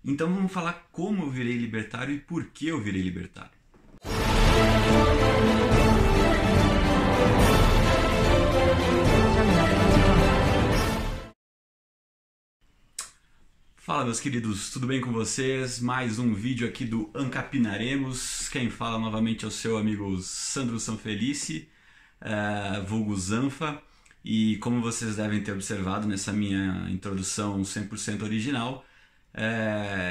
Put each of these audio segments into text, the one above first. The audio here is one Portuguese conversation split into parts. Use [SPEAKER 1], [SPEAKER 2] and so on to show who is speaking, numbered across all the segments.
[SPEAKER 1] Então vamos falar como eu virei libertário e por que eu virei libertário. Fala, meus queridos, tudo bem com vocês? Mais um vídeo aqui do Ancapinaremos. Quem fala novamente é o seu amigo Sandro Sanfelice, vulgo Zanfa. E como vocês devem ter observado nessa minha introdução 100% original,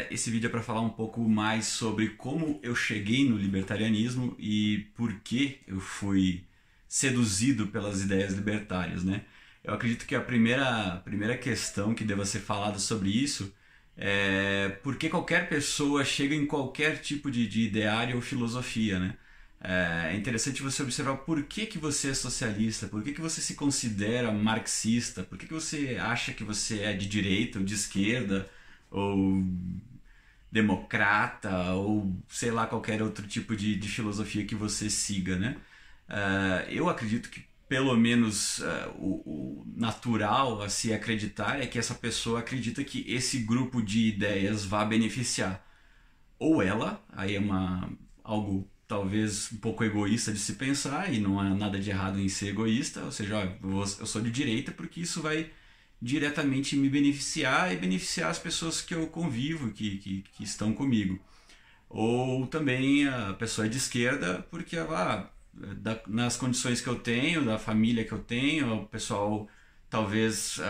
[SPEAKER 1] esse vídeo é para falar um pouco mais sobre como eu cheguei no libertarianismo e por que eu fui seduzido pelas ideias libertárias, né? Eu acredito que a primeira questão que deva ser falada sobre isso é por que qualquer pessoa chega em qualquer tipo de ideário ou filosofia, né? É interessante você observar por que você é socialista, por que você se considera marxista, por que você acha que você é de direita ou de esquerda, ou democrata, ou sei lá, qualquer outro tipo de filosofia que você siga, né? Eu acredito que pelo menos o natural a se acreditar é que essa pessoa acredita que esse grupo de ideias vá beneficiar ou ela, aí é algo talvez um pouco egoísta de se pensar, e não há nada de errado em ser egoísta, ou seja, eu sou de direita porque isso vai diretamente me beneficiar e beneficiar as pessoas que eu convivo, que estão comigo. Ou também a pessoa é de esquerda porque nas condições que eu tenho, da família que eu tenho, o pessoal, talvez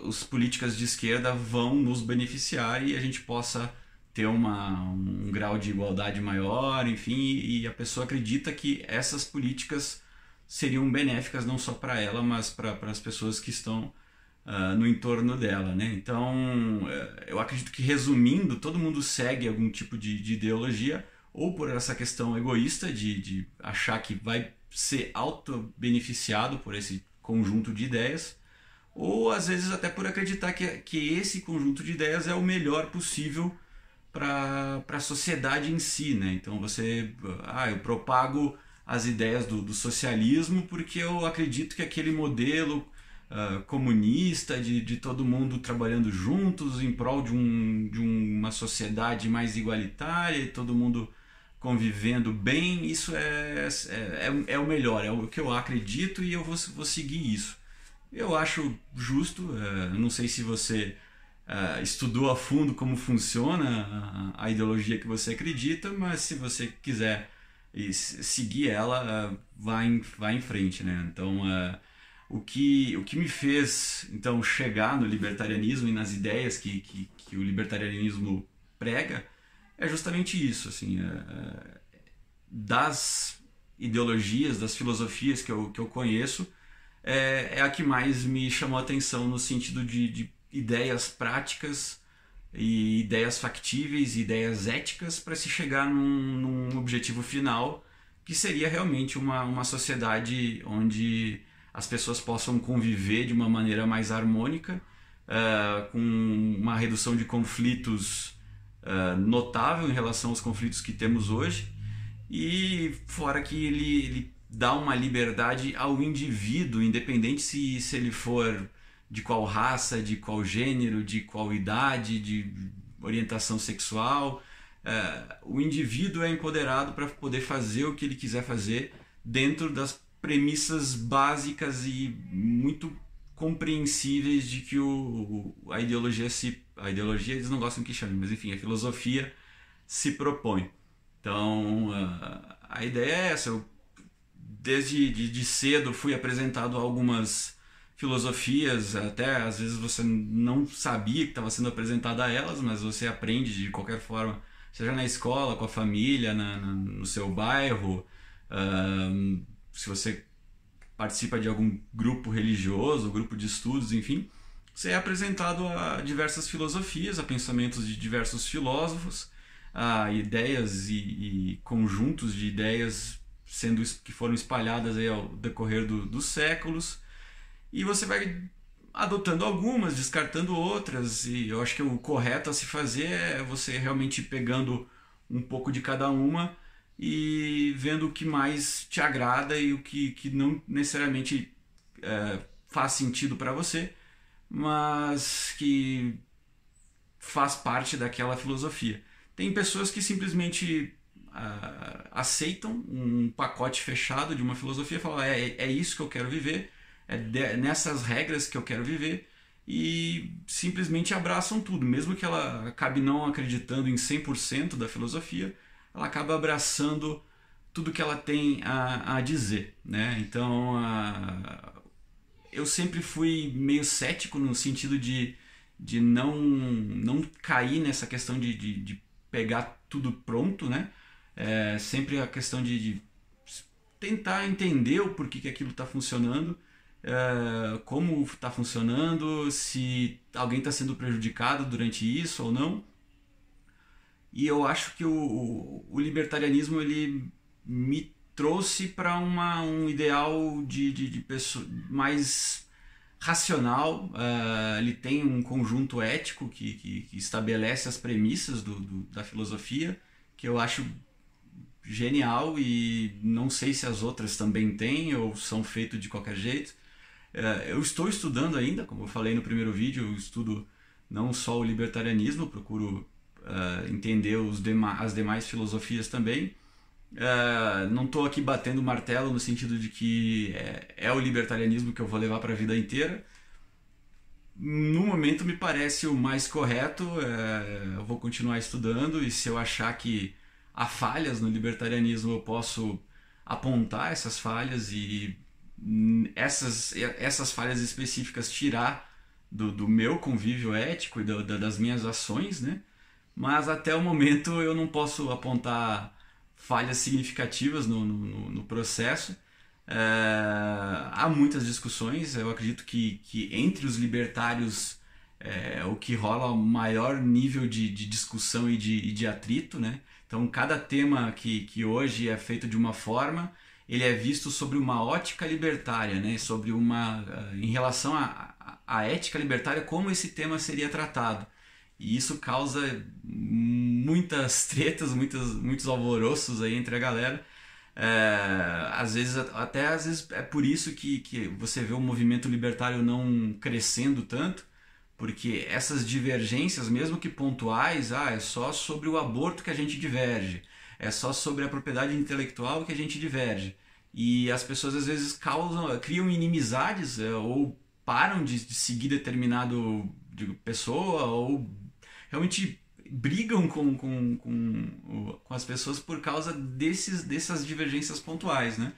[SPEAKER 1] os políticos de esquerda vão nos beneficiar e a gente possa ter um grau de igualdade maior, enfim, e a pessoa acredita que essas políticas seriam benéficas não só para ela, mas para as pessoas que estão no entorno dela, né? Então, eu acredito que, resumindo, todo mundo segue algum tipo de ideologia, ou por essa questão egoísta de achar que vai ser auto-beneficiado por esse conjunto de ideias, ou às vezes até por acreditar que esse conjunto de ideias é o melhor possível para a sociedade em si, né? Então eu propago as ideias do socialismo porque eu acredito que aquele modelo comunista de todo mundo trabalhando juntos em prol de uma sociedade mais igualitária e todo mundo convivendo bem, isso é o melhor, é o que eu acredito e eu vou seguir isso. Eu acho justo, não sei se você estudou a fundo como funciona a ideologia que você acredita, mas se você quiser seguir ela, vai em frente, né? Então, o que me fez então chegar no libertarianismo e nas ideias que o libertarianismo prega é justamente isso, assim, das ideologias, das filosofias que eu conheço, é a que mais me chamou a atenção no sentido de ideias práticas e ideias factíveis, ideias éticas para se chegar num objetivo final, que seria realmente uma sociedade onde as pessoas possam conviver de uma maneira mais harmônica, com uma redução de conflitos notável em relação aos conflitos que temos hoje, e fora que ele dá uma liberdade ao indivíduo, independente se ele for de qual raça, de qual gênero, de qual idade, de orientação sexual. O indivíduo é empoderado para poder fazer o que ele quiser fazer dentro das premissas básicas e muito compreensíveis de que a ideologia eles não gostam que chame, mas enfim, a filosofia se propõe. Então, a ideia é essa. Eu, desde de cedo, fui apresentado a algumas filosofias, até às vezes você não sabia que estava sendo apresentado a elas, mas você aprende de qualquer forma, seja na escola, com a família, no seu bairro, se você participa de algum grupo religioso, grupo de estudos, enfim, você é apresentado a diversas filosofias, a pensamentos de diversos filósofos, a ideias e conjuntos de ideias que foram espalhadas aí ao decorrer dos séculos, e você vai adotando algumas, descartando outras, e eu acho que o correto a se fazer é você realmente pegando um pouco de cada uma e vendo o que mais te agrada e o que não necessariamente faz sentido para você, mas que faz parte daquela filosofia. Tem pessoas que simplesmente aceitam um pacote fechado de uma filosofia e falam: é isso que eu quero viver, nessas regras que eu quero viver, e simplesmente abraçam tudo. Mesmo que ela acabe não acreditando em 100% da filosofia, ela acaba abraçando tudo que ela tem a dizer, né? Então, eu sempre fui meio cético no sentido de não cair nessa questão de pegar tudo pronto, né? Sempre a questão de tentar entender o porquê que aquilo está funcionando, como está funcionando, se alguém está sendo prejudicado durante isso ou não. E eu acho que o libertarianismo ele me trouxe para um ideal de pessoa mais racional. Ele tem um conjunto ético que estabelece as premissas da filosofia, que eu acho genial, e não sei se as outras também têm ou são feitas de qualquer jeito. Eu estou estudando ainda, como eu falei no primeiro vídeo, eu estudo não só o libertarianismo, procuro entender as demais filosofias também. Não estou aqui batendo martelo no sentido de que é o libertarianismo que eu vou levar para a vida inteira. No momento me parece o mais correto. Eu vou continuar estudando, e se eu achar que há falhas no libertarianismo, eu posso apontar essas falhas e essas falhas específicas tirar do meu convívio ético e das minhas ações, né? Mas até o momento eu não posso apontar falhas significativas no processo. Há muitas discussões. Eu acredito que entre os libertários o que rola o maior nível de discussão e de atrito, né? Então, cada tema que hoje é feito de uma forma, ele é visto sobre uma ótica libertária, né? Sobre em relação à ética libertária, como esse tema seria tratado. E isso causa muitas tretas, muitos alvoroços aí entre a galera. Às vezes é por isso que você vê o movimento libertário não crescendo tanto, porque essas divergências, mesmo que pontuais, é só sobre o aborto que a gente diverge, é só sobre a propriedade intelectual que a gente diverge. E as pessoas às vezes criam inimizades, ou param de seguir determinado pessoa, ou realmente brigam com as pessoas por causa dessas divergências pontuais, né?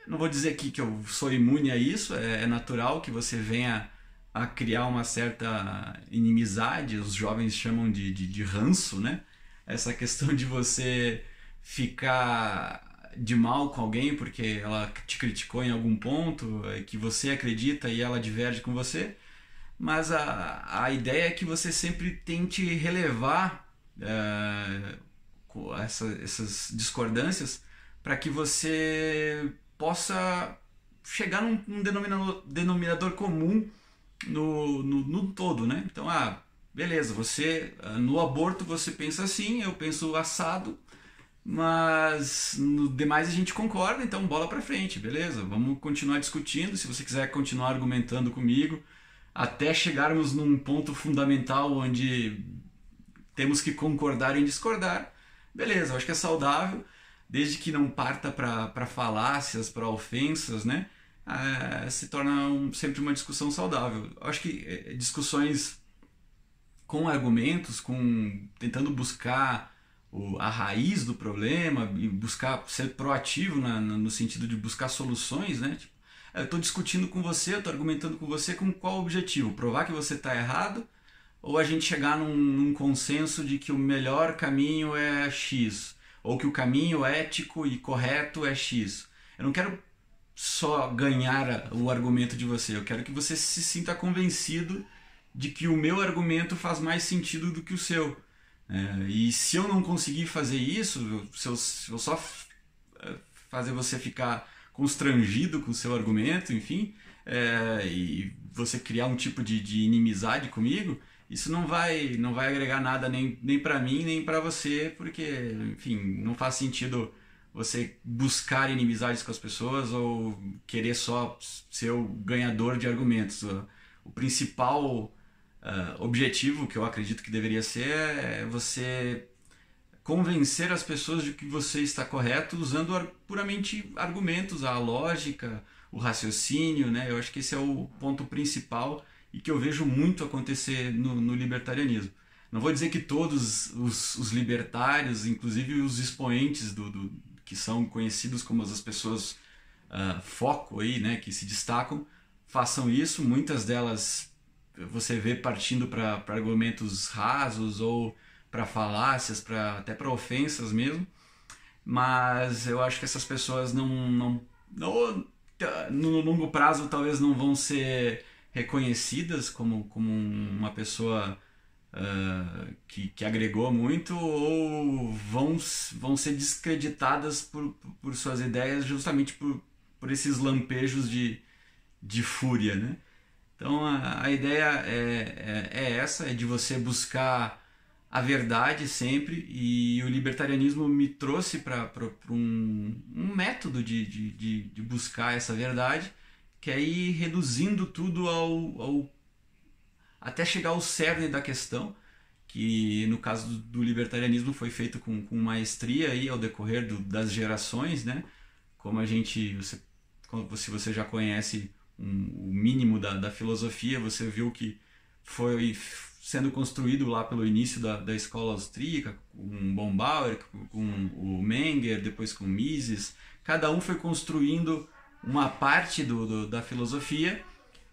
[SPEAKER 1] Não vou dizer aqui que eu sou imune a isso. É natural que você venha a criar uma certa inimizade, os jovens chamam de ranço, né? Essa questão de você ficar de mal com alguém porque ela te criticou em algum ponto que você acredita e ela diverge com você. Mas a ideia é que você sempre tente relevar essas discordâncias para que você possa chegar num denominador comum no todo, né? Então, beleza, você no aborto você pensa assim, eu penso assado, mas no demais a gente concorda, então bola pra frente, beleza? Vamos continuar discutindo. Se você quiser continuar argumentando comigo até chegarmos num ponto fundamental onde temos que concordar em discordar, beleza, eu acho que é saudável, desde que não parta para falácias, para ofensas, né? Se torna sempre uma discussão saudável. Eu acho que discussões com argumentos, tentando buscar a raiz do problema e buscar ser proativo no sentido de buscar soluções, né? Tipo, eu estou discutindo com você, eu estou argumentando com você com qual objetivo? Provar que você está errado, ou a gente chegar num consenso de que o melhor caminho é X, ou que o caminho ético e correto é X? Eu não quero só ganhar o argumento de você, eu quero que você se sinta convencido de que o meu argumento faz mais sentido do que o seu. E se eu não conseguir fazer isso, se eu só fazer você ficar constrangido com o seu argumento, enfim, e você criar um tipo de inimizade comigo, isso não vai agregar nada nem para mim, nem para você, porque, enfim, não faz sentido você buscar inimizades com as pessoas ou querer só ser o ganhador de argumentos. O principal objetivo, que eu acredito que deveria ser, é você convencer as pessoas de que você está correto usando puramente argumentos, a lógica, o raciocínio, né? Eu acho que esse é o ponto principal e que eu vejo muito acontecer no libertarianismo. Não vou dizer que todos os libertários, inclusive os expoentes que são conhecidos como as pessoas foco aí, né, que se destacam, façam isso. Muitas delas você vê partindo para argumentos rasos ou para falácias, até para ofensas mesmo. Mas eu acho que essas pessoas no longo prazo talvez não vão ser reconhecidas como uma pessoa que agregou muito, ou vão ser descreditadas por suas ideias justamente por esses lampejos de fúria, né? Então a ideia é essa, é de você buscar a verdade sempre, e o libertarianismo me trouxe para um método de buscar essa verdade, que é ir reduzindo tudo até chegar ao cerne da questão, que no caso do libertarianismo foi feito com maestria aí ao decorrer das gerações, né? Como se você já conhece o mínimo da filosofia, você viu que foi sendo construído lá pelo início da escola austríaca, com Bombauer, com o Menger, depois com Mises. Cada um foi construindo uma parte da filosofia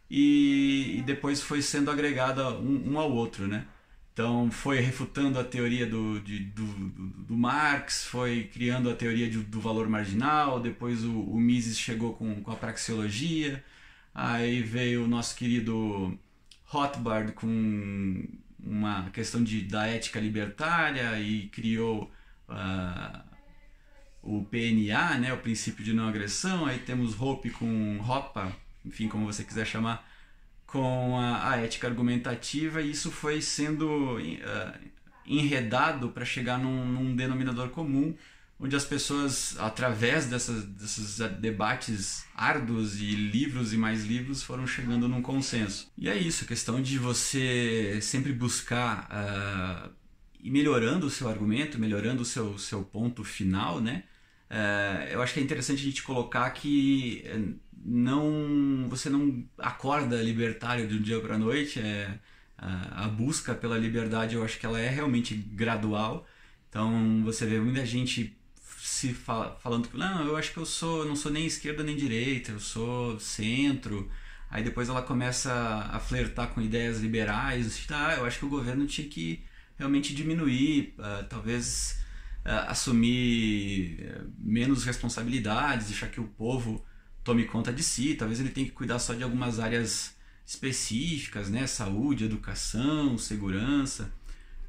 [SPEAKER 1] e depois foi sendo agregada um ao outro, né? Então foi refutando a teoria do Marx, foi criando a teoria do valor marginal, depois o Mises chegou com a praxeologia, aí veio o nosso querido Rothbard com uma questão da ética libertária e criou o PNA, né, o princípio de não agressão. Aí temos Hoppe com Hoppe, enfim, como você quiser chamar, com a ética argumentativa, e isso foi sendo enredado para chegar num denominador comum, onde as pessoas, através desses debates árduos e livros e mais livros, foram chegando num consenso. E é isso, a questão de você sempre buscar ir melhorando o seu argumento, melhorando o seu ponto final, né? Eu acho que é interessante a gente colocar que você não acorda libertário de um dia para a noite. A busca pela liberdade, eu acho que ela é realmente gradual. Então você vê muita gente falando que não, eu acho que eu não sou nem esquerda nem direita, eu sou centro. Aí depois ela começa a flertar com ideias liberais. Eu acho que o governo tinha que realmente diminuir, talvez assumir menos responsabilidades, deixar que o povo tome conta de si. Talvez ele tenha que cuidar só de algumas áreas específicas, né? Saúde, educação, segurança.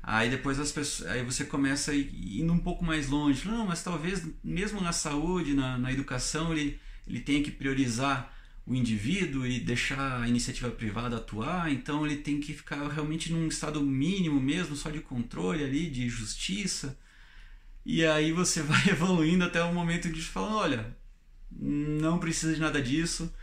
[SPEAKER 1] Aí depois aí você começa indo um pouco mais longe. Não, mas talvez mesmo na saúde, na educação, ele tenha que priorizar o indivíduo e deixar a iniciativa privada atuar. Então ele tem que ficar realmente num estado mínimo mesmo, só de controle ali, de justiça. E aí você vai evoluindo até o momento de falar, olha, não precisa de nada disso.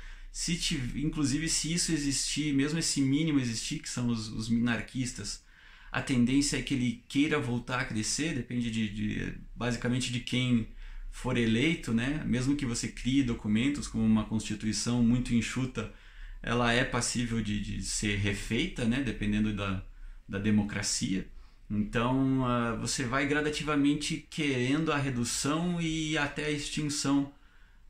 [SPEAKER 1] Inclusive, se isso existir, mesmo esse mínimo existir, que são os minarquistas, a tendência é que ele queira voltar a crescer, depende basicamente de quem for eleito, né? Mesmo que você crie documentos como uma constituição muito enxuta, ela é passível de ser refeita, né? Dependendo da democracia. Então você vai gradativamente querendo a redução e até a extinção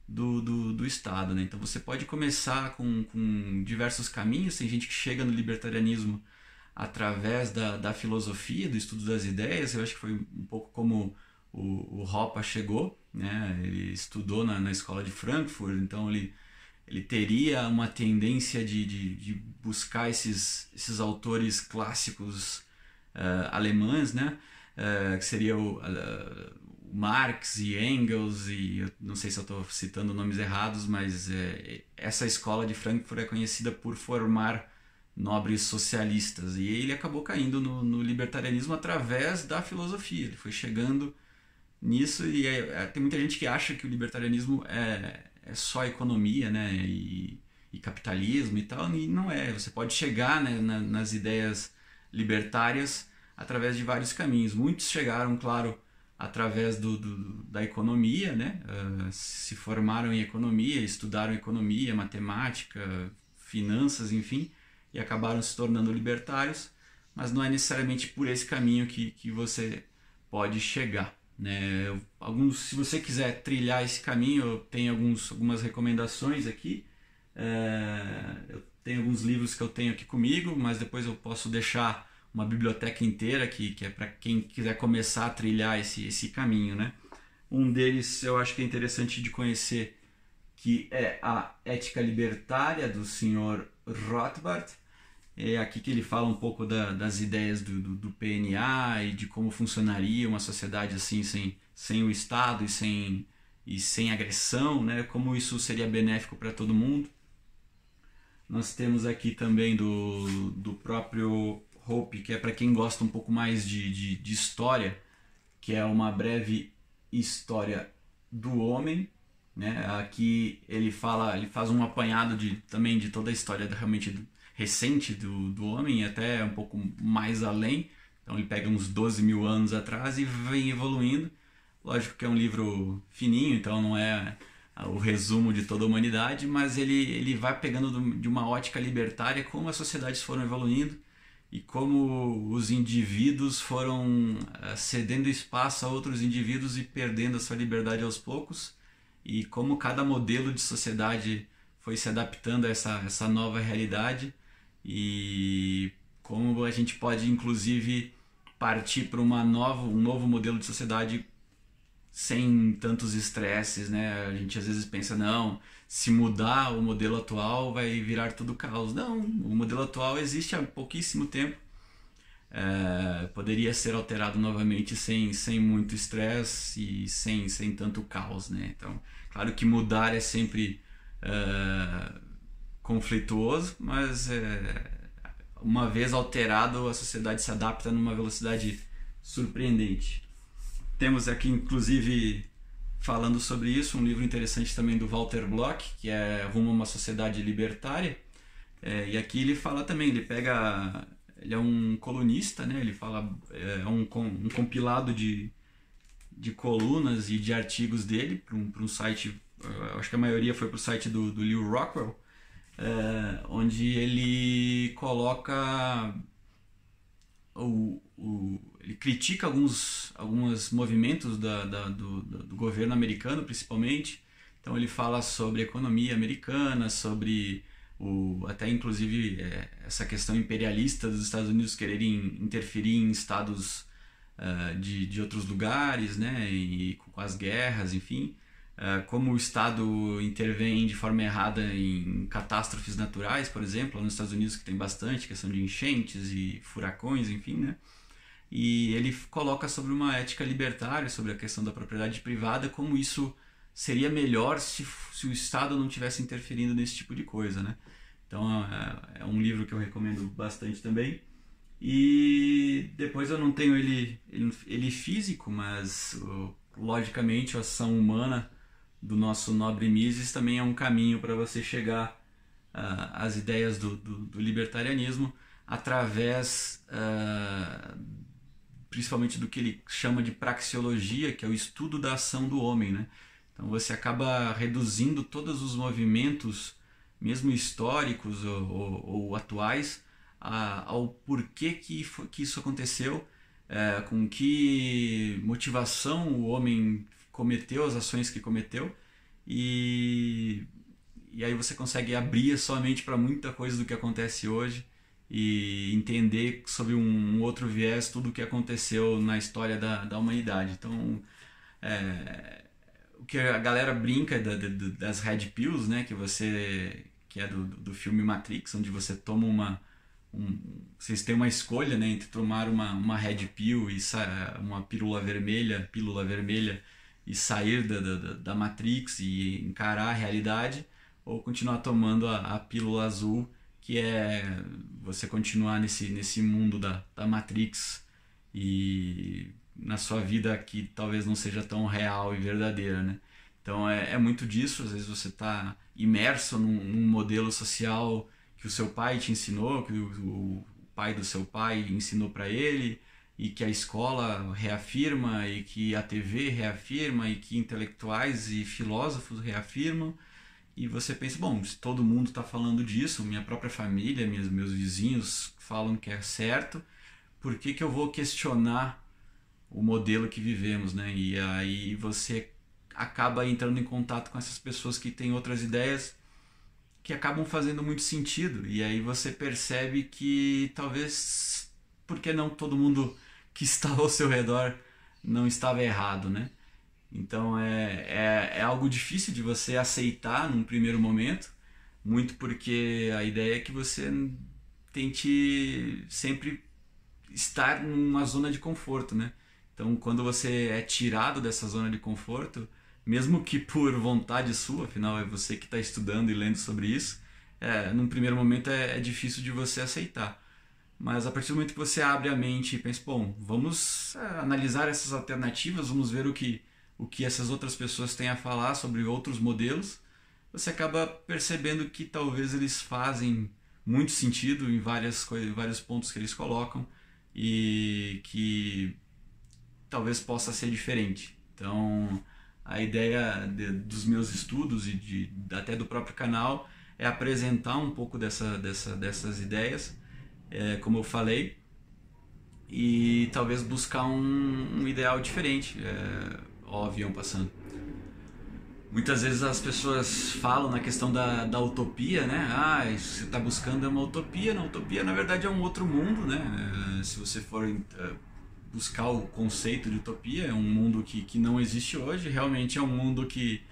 [SPEAKER 1] do Estado, né? Então você pode começar com diversos caminhos. Tem gente que chega no libertarianismo através da filosofia, do estudo das ideias. Eu acho que foi um pouco como o Hoppe chegou, né? Ele estudou na escola de Frankfurt, então ele teria uma tendência de buscar esses autores clássicos alemães, né? Que seria o Marx e Engels, e eu não sei se eu estou citando nomes errados, mas essa escola de Frankfurt é conhecida por formar nobres socialistas, e ele acabou caindo no libertarianismo através da filosofia. Ele foi chegando nisso, e tem muita gente que acha que o libertarianismo é só economia, né? E e capitalismo e tal, e não é. Você pode chegar, né, nas ideias libertárias através de vários caminhos. Muitos chegaram, claro, através da economia, né? Se formaram em economia, estudaram economia, matemática, finanças, enfim, e acabaram se tornando libertários, mas não é necessariamente por esse caminho que você pode chegar, né? Se você quiser trilhar esse caminho, eu tenho algumas recomendações aqui. Eu tenho alguns livros que eu tenho aqui comigo, mas depois eu posso deixar uma biblioteca inteira que é para quem quiser começar a trilhar esse caminho, né? Um deles eu acho que é interessante de conhecer, que é a Ética Libertária, do Sr. Rothbard. É aqui que ele fala um pouco das ideias do PNA e de como funcionaria uma sociedade assim sem o Estado e sem agressão, né? Como isso seria benéfico para todo mundo. Nós temos aqui também do próprio Hope, que é para quem gosta um pouco mais de história, que é uma breve história do homem, né? Aqui ele faz um apanhado também de toda a história realmente recente do homem, e até um pouco mais além. Então ele pega uns 12 mil anos atrás e vem evoluindo. Lógico que é um livro fininho, então não é o resumo de toda a humanidade, mas ele vai pegando de uma ótica libertária como as sociedades foram evoluindo e como os indivíduos foram cedendo espaço a outros indivíduos e perdendo a sua liberdade aos poucos, e como cada modelo de sociedade foi se adaptando a essa nova realidade, e como a gente pode inclusive partir para um novo modelo de sociedade sem tantos estresses, né? A gente às vezes pensa, não, se mudar o modelo atual vai virar tudo caos. Não, o modelo atual existe há pouquíssimo tempo. Poderia ser alterado novamente sem muito estresse e sem tanto caos, né? Então, claro que mudar é sempre conflituoso, mas uma vez alterado, a sociedade se adapta numa velocidade surpreendente. Temos aqui, inclusive, falando sobre isso, um livro interessante também do Walter Block, que é Rumo a uma Sociedade Libertária. E aqui ele fala também, ele é um colunista, né? Ele fala, é um compilado de colunas e de artigos dele para um site, acho que a maioria foi para o site do Lew Rockwell, onde ele coloca ele critica alguns movimentos do governo americano, principalmente. Então ele fala sobre a economia americana, sobre até inclusive essa questão imperialista dos Estados Unidos quererem interferir em estados de outros lugares, né, e com as guerras, enfim. Como o Estado intervém de forma errada em catástrofes naturais, por exemplo, nos Estados Unidos, que tem bastante questão de enchentes e furacões, enfim, né? E ele coloca sobre uma ética libertária, sobre a questão da propriedade privada, como isso seria melhor se o Estado não tivesse interferindo nesse tipo de coisa, né? Então é um livro que eu recomendo bastante também. E depois eu não tenho ele físico, mas logicamente a ação humana do nosso nobre Mises também é um caminho para você chegar às ideias do libertarianismo através principalmente do que ele chama de praxeologia, que é o estudo da ação do homem, né? Então você acaba reduzindo todos os movimentos, mesmo históricos ou atuais, ao porquê que isso aconteceu, com que motivação o homem cometeu as ações que cometeu, e aí você consegue abrir sua mente para muita coisa do que acontece hoje e entender sobre um outro viés tudo o que aconteceu na história da humanidade. Então, o que a galera brinca das Red Pills, né, que é do filme Matrix, onde você toma vocês têm uma escolha, né, entre tomar uma Red Pill e uma pílula vermelha e sair da Matrix e encarar a realidade, ou continuar tomando a pílula azul, que é você continuar nesse mundo da Matrix e na sua vida que talvez não seja tão real e verdadeira, né? Então é muito disso, às vezes você está imerso num modelo social que o seu pai te ensinou, que o pai do seu pai ensinou para ele, e que a escola reafirma, e que a TV reafirma, e que intelectuais e filósofos reafirmam, e você pensa, bom, se todo mundo está falando disso, minha própria família, meus vizinhos falam que é certo, por que eu vou questionar o modelo que vivemos, né? E aí você acaba entrando em contato com essas pessoas que têm outras ideias que acabam fazendo muito sentido. E aí você percebe que talvez, porque não todo mundo que estava ao seu redor não estava errado, né? Então é algo difícil de você aceitar num primeiro momento, muito porque a ideia é que você tente sempre estar numa zona de conforto, né? Então, quando você é tirado dessa zona de conforto, mesmo que por vontade sua, afinal é você que está estudando e lendo sobre isso, num primeiro momento é difícil de você aceitar. Mas a partir do momento que você abre a mente e pensa, bom, vamos analisar essas alternativas, vamos ver o que essas outras pessoas têm a falar sobre outros modelos, você acaba percebendo que talvez eles fazem muito sentido em vários pontos que eles colocam, e que talvez possa ser diferente. Então, a ideia dos meus estudos e até do próprio canal é apresentar um pouco dessas ideias, como eu falei, e talvez buscar um ideal diferente. Ó, o avião passando. Muitas vezes as pessoas falam na questão da utopia, né? Ah, isso que você está buscando é uma utopia. Não, utopia na verdade é um outro mundo, né? Se você for buscar o conceito de utopia, é um mundo que não existe hoje. Realmente é um mundo que,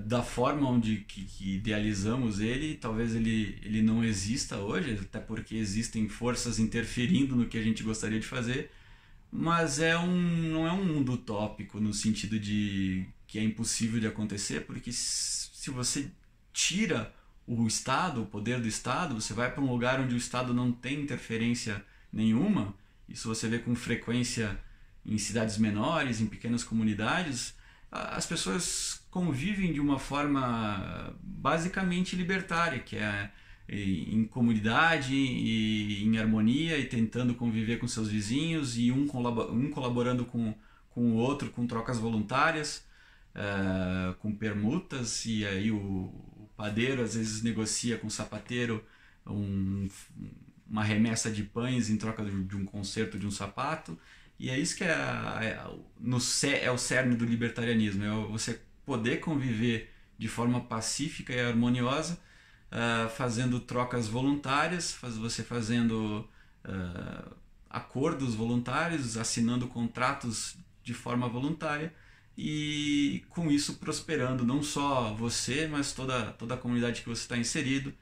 [SPEAKER 1] da forma que idealizamos ele, talvez ele não exista hoje, até porque existem forças interferindo no que a gente gostaria de fazer. Mas não é um mundo utópico no sentido de que é impossível de acontecer, porque se você tira o Estado, o poder do Estado, você vai para um lugar onde o Estado não tem interferência nenhuma. Isso você vê com frequência em cidades menores, em pequenas comunidades. As pessoas convivem de uma forma basicamente libertária, que é em comunidade e em harmonia, e tentando conviver com seus vizinhos, e um colaborando com o outro, com trocas voluntárias, com permutas, e aí o padeiro às vezes negocia com o sapateiro uma remessa de pães em troca de um conserto de um sapato. E é isso que é o cerne do libertarianismo, é você poder conviver de forma pacífica e harmoniosa, fazendo trocas voluntárias, você fazendo acordos voluntários, assinando contratos de forma voluntária, e com isso prosperando não só você, mas toda a comunidade que você está inserido,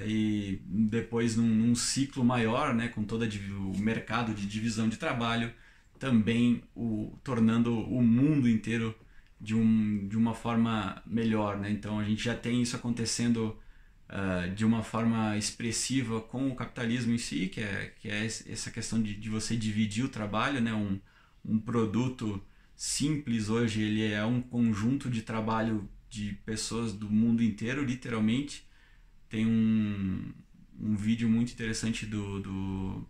[SPEAKER 1] e depois num ciclo maior, né, com todo o mercado de divisão de trabalho, também tornando o mundo inteiro de uma forma melhor, né? Então a gente já tem isso acontecendo de uma forma expressiva com o capitalismo em si, que é essa questão de você dividir o trabalho, né? Um produto simples hoje, ele é um conjunto de trabalho de pessoas do mundo inteiro, literalmente. Tem um vídeo muito interessante do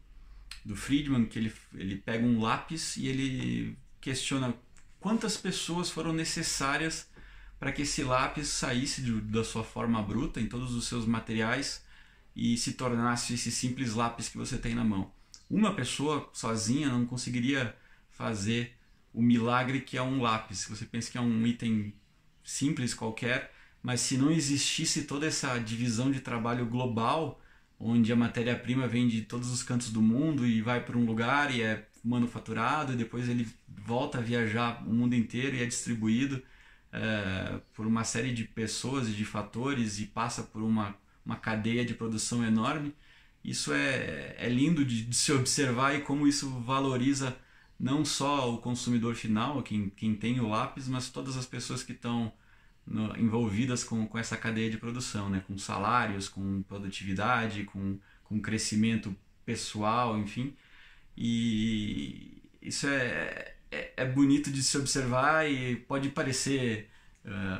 [SPEAKER 1] Friedman, que ele pega um lápis e ele questiona quantas pessoas foram necessárias para que esse lápis saísse da sua forma bruta, em todos os seus materiais, e se tornasse esse simples lápis que você tem na mão. Uma pessoa sozinha não conseguiria fazer o milagre que é um lápis. Você pensa que é um item simples qualquer, mas se não existisse toda essa divisão de trabalho global, onde a matéria-prima vem de todos os cantos do mundo e vai para um lugar e é manufaturado, e depois ele volta a viajar o mundo inteiro e é distribuído por uma série de pessoas e de fatores, e passa por uma cadeia de produção enorme. Isso é lindo de se observar, e como isso valoriza não só o consumidor final, quem tem o lápis, mas todas as pessoas que estão envolvidas com essa cadeia de produção, né? Com salários, com produtividade, com crescimento pessoal, enfim. E isso é é bonito de se observar e pode parecer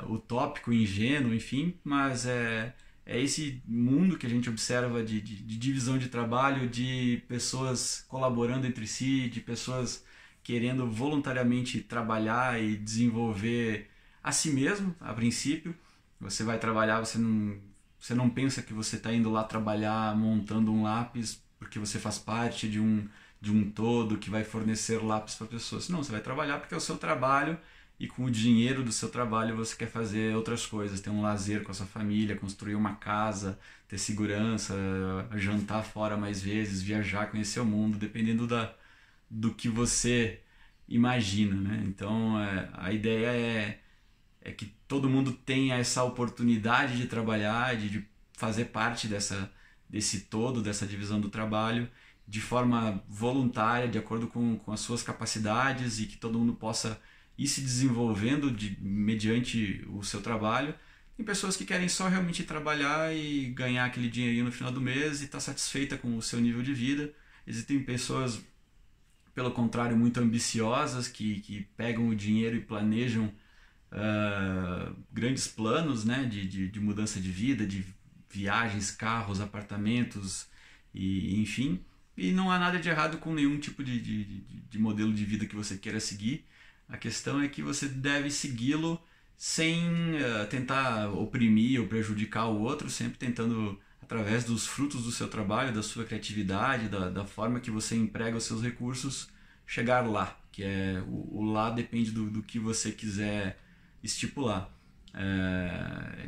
[SPEAKER 1] utópico, ingênuo, enfim, mas é esse mundo que a gente observa de divisão de trabalho, de pessoas colaborando entre si, de pessoas querendo voluntariamente trabalhar e desenvolver a si mesmo, a princípio. Você vai trabalhar, você não pensa que você está indo lá trabalhar montando um lápis porque você faz parte de um todo que vai fornecer lápis para pessoas. Não, você vai trabalhar porque é o seu trabalho e com o dinheiro do seu trabalho você quer fazer outras coisas, ter um lazer com a sua família, construir uma casa, ter segurança, jantar fora mais vezes, viajar, conhecer o mundo, dependendo do que você imagina, né? Então a ideia é que todo mundo tenha essa oportunidade de trabalhar, de fazer parte desse todo, dessa divisão do trabalho, de forma voluntária, de acordo com as suas capacidades, e que todo mundo possa ir se desenvolvendo mediante o seu trabalho. Tem pessoas que querem só realmente trabalhar e ganhar aquele dinheirinho no final do mês e estar satisfeita com o seu nível de vida. Existem pessoas, pelo contrário, muito ambiciosas, que pegam o dinheiro e planejam grandes planos, né, de mudança de vida, de viagens, carros, apartamentos, e enfim. E não há nada de errado com nenhum tipo de modelo de vida que você queira seguir. A questão é que você deve segui-lo sem tentar oprimir ou prejudicar o outro, sempre tentando, através dos frutos do seu trabalho, da sua criatividade, da forma que você emprega os seus recursos, chegar lá, que o lá depende do que você quiser estipular.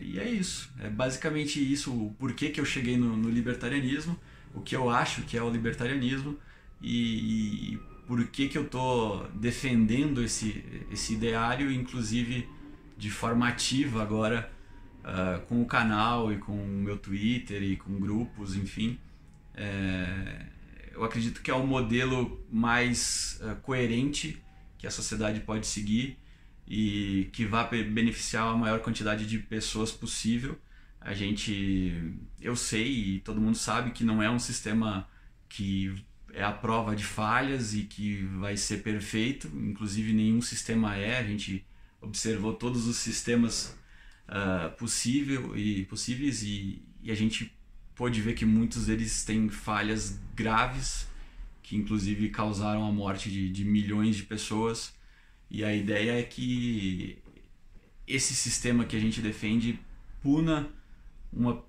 [SPEAKER 1] E é isso, é basicamente isso, o porquê que eu cheguei no libertarianismo, o que eu acho que é o libertarianismo e por que eu estou defendendo esse ideário, inclusive de forma ativa agora, com o canal e com o meu Twitter e com grupos, enfim. Eu acredito que é o modelo mais coerente que a sociedade pode seguir e que vai beneficiar a maior quantidade de pessoas possível. Eu sei e todo mundo sabe que não é um sistema que é a prova de falhas e que vai ser perfeito, inclusive nenhum sistema a gente observou todos os sistemas possíveis e a gente pôde ver que muitos deles têm falhas graves, que inclusive causaram a morte de milhões de pessoas. E a ideia é que esse sistema que a gente defende puna uma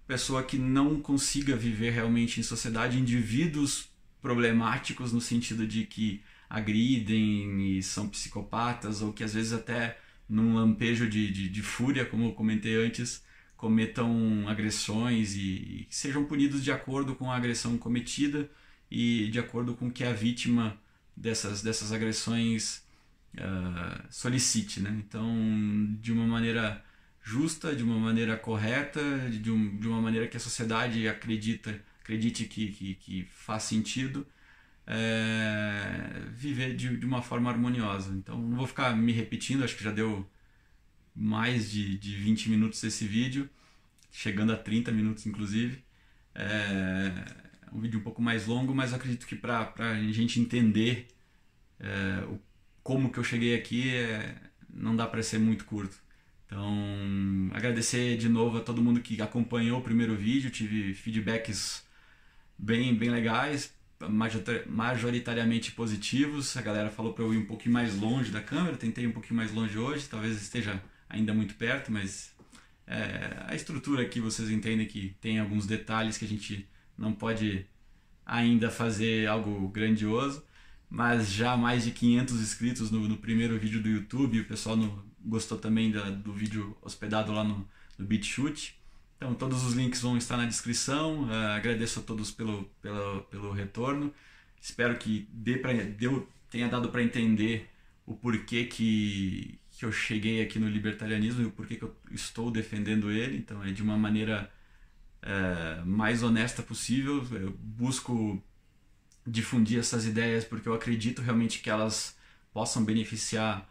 [SPEAKER 1] pessoa que não consiga viver realmente em sociedade, indivíduos problemáticos no sentido de que agridem e são psicopatas, ou que às vezes até num lampejo de fúria, como eu comentei antes, cometam agressões e sejam punidos de acordo com a agressão cometida e de acordo com o que a vítima dessas agressões solicite, né? Então, de uma maneira justa, de uma maneira correta, de uma maneira que a sociedade acredite que faz sentido, viver de uma forma harmoniosa. Então, não vou ficar me repetindo, acho que já deu mais de 20 minutos esse vídeo, chegando a 30 minutos inclusive. Um vídeo um pouco mais longo, mas acredito que para a gente entender como que eu cheguei aqui, não dá para ser muito curto. Então, agradecer de novo a todo mundo que acompanhou o primeiro vídeo, tive feedbacks bem legais, majoritariamente positivos. A galera falou para eu ir um pouquinho mais longe da câmera, tentei um pouquinho mais longe hoje, talvez esteja ainda muito perto, mas a estrutura aqui vocês entendem que tem alguns detalhes que a gente não pode ainda fazer algo grandioso, mas já mais de 500 inscritos no primeiro vídeo do YouTube, o pessoal gostou também do vídeo hospedado lá no BitChute. Então todos os links vão estar na descrição. Agradeço a todos pelo retorno. Espero que tenha dado para entender o porquê que eu cheguei aqui no libertarianismo e o porquê que eu estou defendendo ele. Então é de uma maneira mais honesta possível. Eu busco difundir essas ideias porque eu acredito realmente que elas possam beneficiar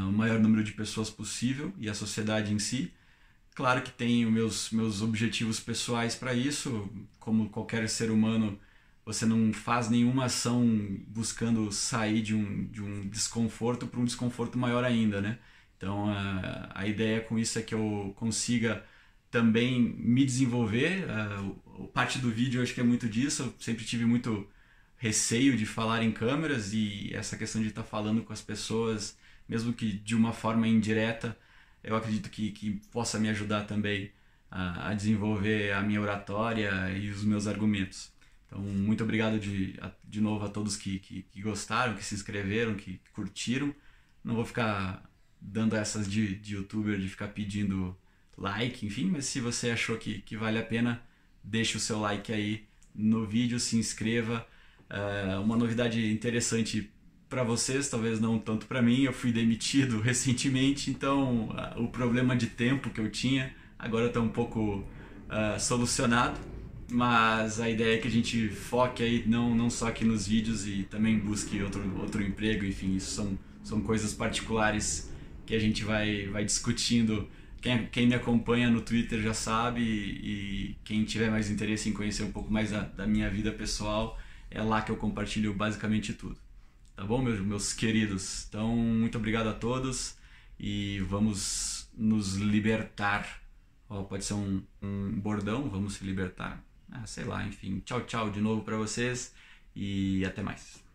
[SPEAKER 1] o maior número de pessoas possível e a sociedade em si. Claro que tenho meus objetivos pessoais para isso, como qualquer ser humano, você não faz nenhuma ação buscando sair de um desconforto para um desconforto maior ainda, né? Então a ideia com isso é que eu consiga também me desenvolver. Parte do vídeo eu acho que é muito disso. Eu sempre tive muito receio de falar em câmeras, e essa questão de estar falando com as pessoas, mesmo que de uma forma indireta, eu acredito que possa me ajudar também a desenvolver a minha oratória e os meus argumentos. Então, muito obrigado de novo a todos que gostaram, que se inscreveram, que curtiram. Não vou ficar dando essas de youtuber, de ficar pedindo like, enfim, mas se você achou que vale a pena, deixe o seu like aí no vídeo, se inscreva. Uma novidade interessante para vocês, talvez não tanto para mim, eu fui demitido recentemente, então o problema de tempo que eu tinha agora está um pouco solucionado, mas a ideia é que a gente foque aí não só aqui nos vídeos e também busque outro emprego, enfim, isso são coisas particulares que a gente vai discutindo. Quem me acompanha no Twitter já sabe, e quem tiver mais interesse em conhecer um pouco mais da minha vida pessoal, é lá que eu compartilho basicamente tudo. Tá bom, meus queridos? Então, muito obrigado a todos e vamos nos libertar. Pode ser um bordão, vamos se libertar. Sei lá, enfim. Tchau, tchau de novo para vocês e até mais.